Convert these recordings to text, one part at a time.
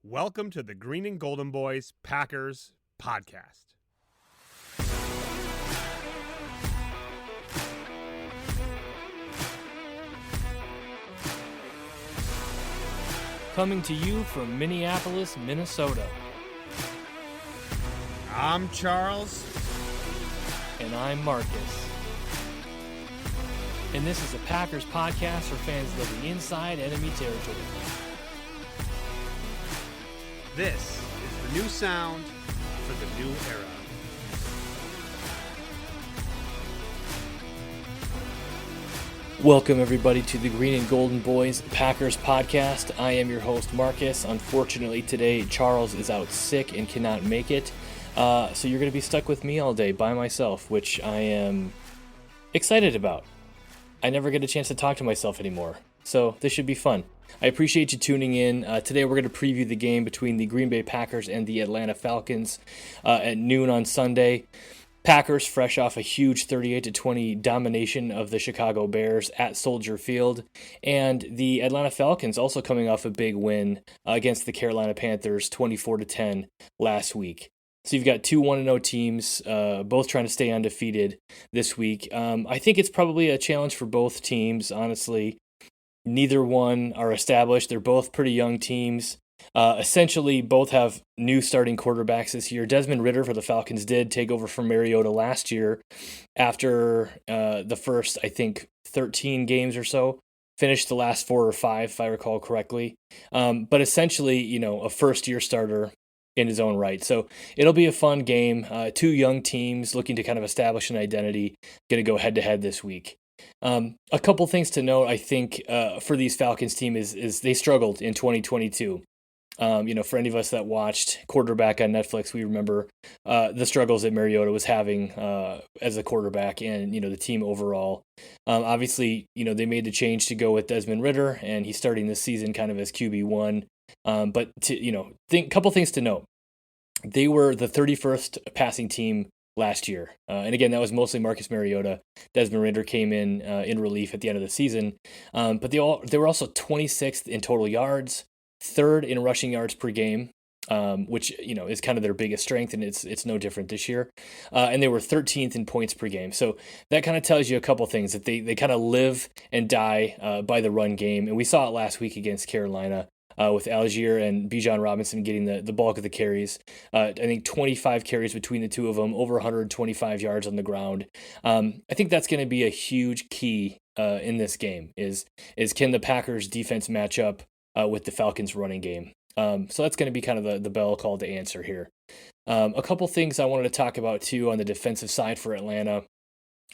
Welcome to the Green and Golden Boys Packers podcast. Coming to you from Minneapolis, Minnesota. I'm Charles. And I'm Marcus. And this is a Packers podcast for fans living inside enemy territory. This is the new sound for the new era. Welcome, everybody, to the Green and Golden Boys Packers podcast. I am your host, Marcus. Unfortunately, today, Charles is out sick and cannot make it. So you're going to be stuck with me all day by myself, which I am excited about. I never get a chance to talk to myself anymore, so this should be fun. I appreciate you tuning in. Today we're going to preview the game between the Green Bay Packers and the Atlanta Falcons at noon on Sunday. Packers fresh off a huge 38-20 domination of the Chicago Bears at Soldier Field, and the Atlanta Falcons also coming off a big win against the Carolina Panthers 24-10 last week. So you've got two 1-0 teams, both trying to stay undefeated this week. I think it's probably a challenge for both teams, honestly. Neither one are established. They're both pretty young teams. Essentially, both have new starting quarterbacks this year. Desmond Ridder for the Falcons did take over from Mariota last year after the first, 13 games or so. Finished the last 4 or 5, if I recall correctly. But essentially, a first-year starter in his own right. So it'll be a fun game. Two young teams looking to kind of establish an identity, going to go head-to-head this week. A couple things to note, I think, for these Falcons team is they struggled in 2022. For any of us that watched quarterback on Netflix, we remember the struggles that Mariota was having as a quarterback and, the team overall. Obviously, they made the change to go with Desmond Ridder, and he's starting this season kind of as QB1. But, couple things to note. They were the 31st passing team last year. And again, that was mostly Marcus Mariota. Desmond Ridder came in relief at the end of the season. But they were also 26th in total yards, 3rd in rushing yards per game, which, is kind of their biggest strength, and it's no different this year. And they were 13th in points per game. So that kind of tells you a couple things, that they kind of live and die by the run game. And we saw it last week against Carolina. With Algier and Bijan Robinson getting the bulk of the carries. I think 25 carries between the two of them, over 125 yards on the ground. I think that's going to be a huge key in this game, is can the Packers defense match up with the Falcons running game? So that's going to be kind of the bell call to answer here. A couple things I wanted to talk about too on the defensive side for Atlanta.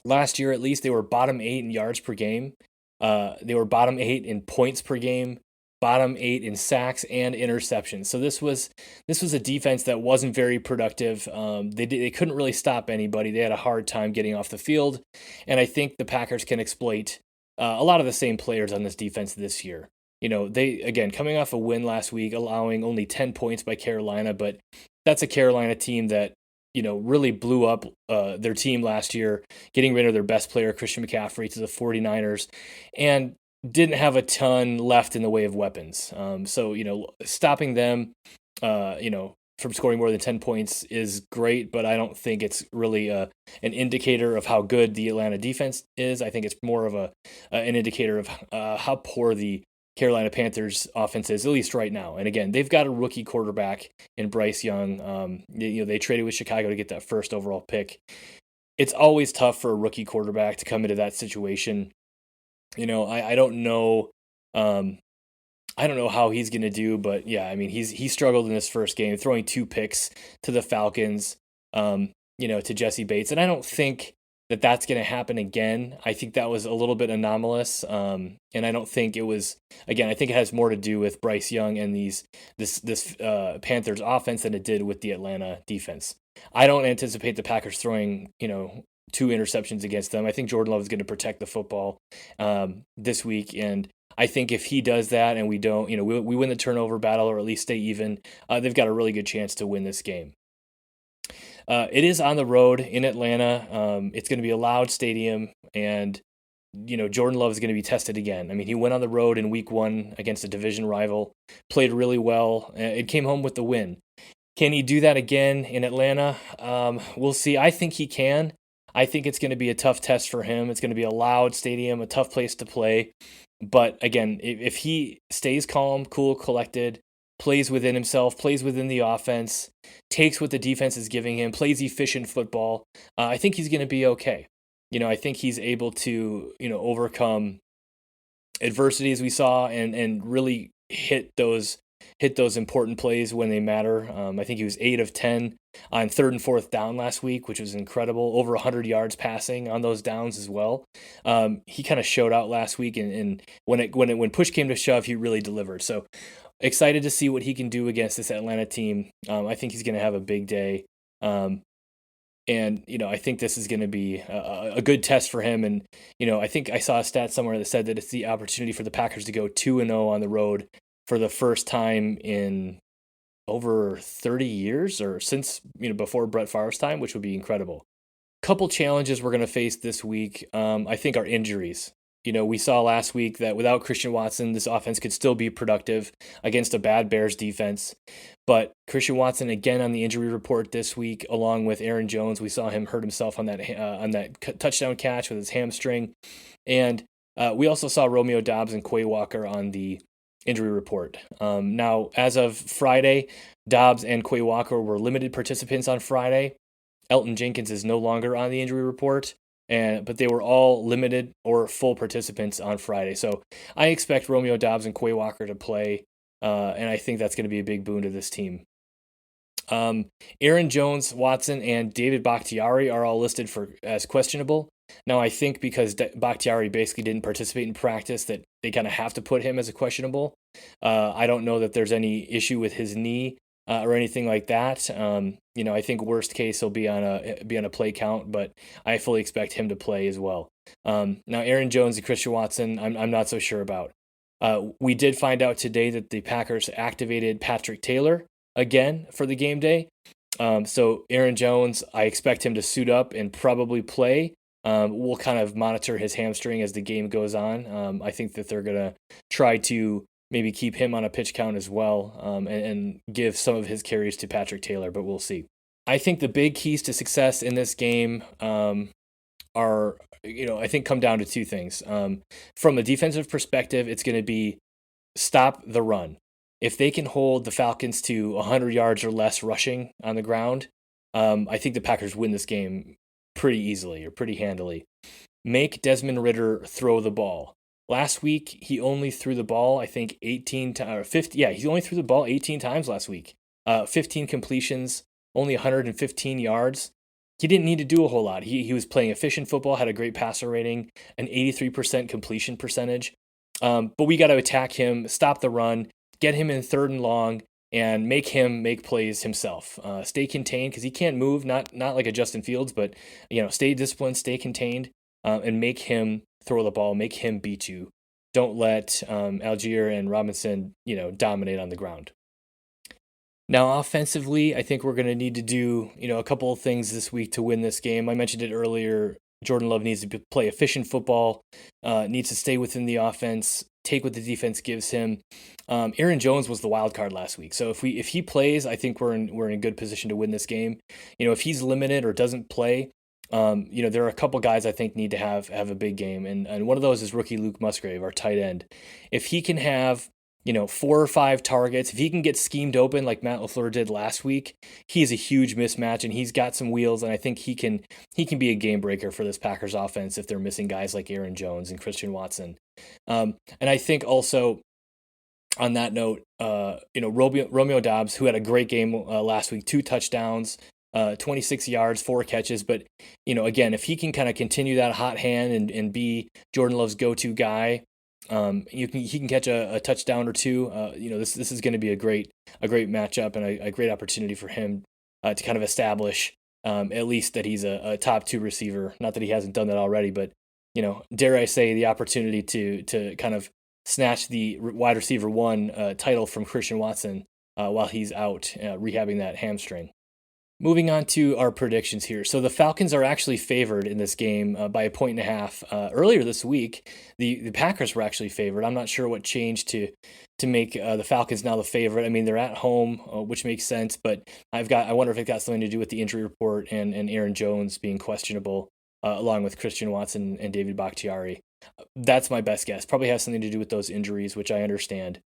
Last year, at least, they were bottom 8 in yards per game. They were bottom 8 in points per game. Bottom 8 in sacks and interceptions. So this was a defense that wasn't very productive. They couldn't really stop anybody. They had a hard time getting off the field, and I think the Packers can exploit a lot of the same players on this defense this year. They, again, coming off a win last week, allowing only 10 points by Carolina, but that's a Carolina team that really blew up their team last year, getting rid of their best player, Christian McCaffrey, to the 49ers, and didn't have a ton left in the way of weapons. So, stopping them, from scoring more than 10 points is great, but I don't think it's really an indicator of how good the Atlanta defense is. I think it's more of an indicator of how poor the Carolina Panthers offense is, at least right now. And again, they've got a rookie quarterback in Bryce Young. They traded with Chicago to get that first overall pick. It's always tough for a rookie quarterback to come into that situation. I don't know. I don't know how he's going to do, but yeah, I mean, he struggled in his first game, throwing 2 picks to the Falcons, to Jesse Bates. And I don't think that that's going to happen again. I think that was a little bit anomalous. And I don't think it was, again, I think it has more to do with Bryce Young and this Panthers offense than it did with the Atlanta defense. I don't anticipate the Packers throwing, 2 interceptions against them. I think Jordan Love is going to protect the football this week, and I think if he does that and we don't, we win the turnover battle or at least stay even, they've got a really good chance to win this game. It is on the road in Atlanta. It's going to be a loud stadium, and Jordan Love is going to be tested again. I mean, he went on the road in week 1 against a division rival, played really well, and came home with the win. Can he do that again in Atlanta? We'll see. I think he can. I think it's going to be a tough test for him. It's going to be a loud stadium, a tough place to play. But again, if he stays calm, cool, collected, plays within himself, plays within the offense, takes what the defense is giving him, plays efficient football, I think he's going to be okay. I think he's able to, overcome adversities we saw and really hit those important plays when they matter. I think he was 8 of 10 on 3rd and 4th down last week, which was incredible. Over 100 yards passing on those downs as well. He kind of showed out last week, and when push came to shove, he really delivered. So excited to see what he can do against this Atlanta team. I think he's going to have a big day. And, I think this is going to be a good test for him. And, I think I saw a stat somewhere that said that it's the opportunity for the Packers to go 2-0 on the road for the first time in over 30 years, or since, before Brett Favre's time, which would be incredible. Couple challenges we're going to face this week, I think, are injuries. We saw last week that without Christian Watson, this offense could still be productive against a bad Bears defense. But Christian Watson again on the injury report this week, along with Aaron Jones. We saw him hurt himself on that touchdown catch with his hamstring, and we also saw Romeo Doubs and Quay Walker on the injury report. Now, as of Friday, Doubs and Quay Walker were limited participants on Friday. Elton Jenkins is no longer on the injury report. But they were all limited or full participants on Friday. So I expect Romeo Doubs and Quay Walker to play, and I think that's going to be a big boon to this team. Aaron Jones, Watson, and David Bakhtiari are all listed as questionable. Now, I think because Bakhtiari basically didn't participate in practice, that they kind of have to put him as a questionable. I don't know that there's any issue with his knee or anything like that. I think worst case he'll be on a play count, but I fully expect him to play as well. Now, Aaron Jones and Christian Watson, I'm not so sure about. We did find out today that the Packers activated Patrick Taylor again for the game day. So Aaron Jones, I expect him to suit up and probably play. We'll kind of monitor his hamstring as the game goes on. I think that they're going to try to maybe keep him on a pitch count as well, and give some of his carries to Patrick Taylor, but we'll see. I think the big keys to success in this game are, I think come down to two things. From a defensive perspective, it's going to be stop the run. If they can hold the Falcons to 100 yards or less rushing on the ground, I think the Packers win this game pretty easily or pretty handily. Make Desmond Ridder throw the ball. Last week, he only threw the ball, I think, 18 times, or 50. Yeah, he only threw the ball 18 times last week. 15 completions, only 115 yards. He didn't need to do a whole lot. He was playing efficient football, had a great passer rating, an 83% completion percentage. But we got to attack him, stop the run, get him in 3rd and long, and make him make plays himself. Stay contained because he can't move, not like a Justin Fields, but stay disciplined, stay contained, and make him throw the ball, make him beat you. Don't let Algier and Robinson, dominate on the ground. Now, offensively, I think we're going to need to do, a couple of things this week to win this game. I mentioned it earlier. Jordan Love needs to play efficient football, needs to stay within the offense, take what the defense gives him. Aaron Jones was the wild card last week, so if he plays, I think we're in a good position to win this game. If he's limited or doesn't play, there are a couple guys I think need to have a big game, and one of those is rookie Luke Musgrave, our tight end. If he can have 4 or 5 targets, if he can get schemed open like Matt LaFleur did last week, he's a huge mismatch, and he's got some wheels, and I think he can be a game breaker for this Packers offense if they're missing guys like Aaron Jones and Christian Watson. And I think also on that note, Romeo Doubs, who had a great game last week, 2 touchdowns, 26 yards, 4 catches. But, again, if he can kind of continue that hot hand and be Jordan Love's go-to guy, he can catch a touchdown or 2. This is going to be a great matchup and a great opportunity for him to kind of establish at least that he's a top 2 receiver. Not that he hasn't done that already, but dare I say the opportunity to kind of snatch the wide receiver 1 title from Christian Watson while he's out rehabbing that hamstring. Moving on to our predictions here. So the Falcons are actually favored in this game by 1.5 points. Earlier this week, the Packers were actually favored. I'm not sure what changed to make the Falcons now the favorite. I mean, they're at home, which makes sense, but I wonder if it got something to do with the injury report and Aaron Jones being questionable, along with Christian Watson and David Bakhtiari. That's my best guess. Probably has something to do with those injuries, which I understand.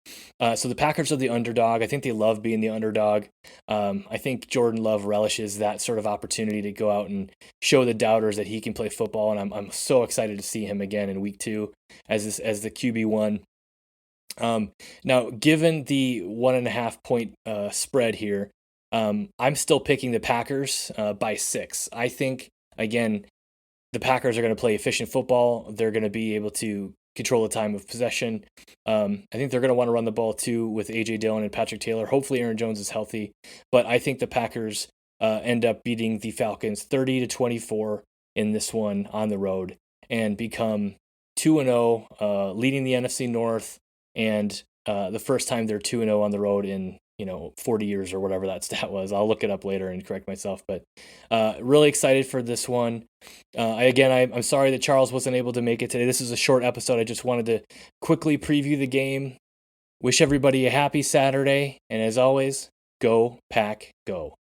So the Packers are the underdog. I think they love being the underdog. I think Jordan Love relishes that sort of opportunity to go out and show the doubters that he can play football, and I'm so excited to see him again in Week 2 as the QB1. Now, given the 1.5 point spread here, I'm still picking the Packers by 6. I think, again, the Packers are going to play efficient football. They're going to be able to control the time of possession. I think they're going to want to run the ball too with A.J. Dillon and Patrick Taylor. Hopefully Aaron Jones is healthy. But I think the Packers end up beating the Falcons 30-24 in this one on the road and become 2-0, leading the NFC North, and the first time they're 2-0 on the road in 40 years or whatever that stat was. I'll look it up later and correct myself, but really excited for this one. I'm sorry that Charles wasn't able to make it today. This is a short episode. I just wanted to quickly preview the game. Wish everybody a happy Saturday, and as always, go Pack, go.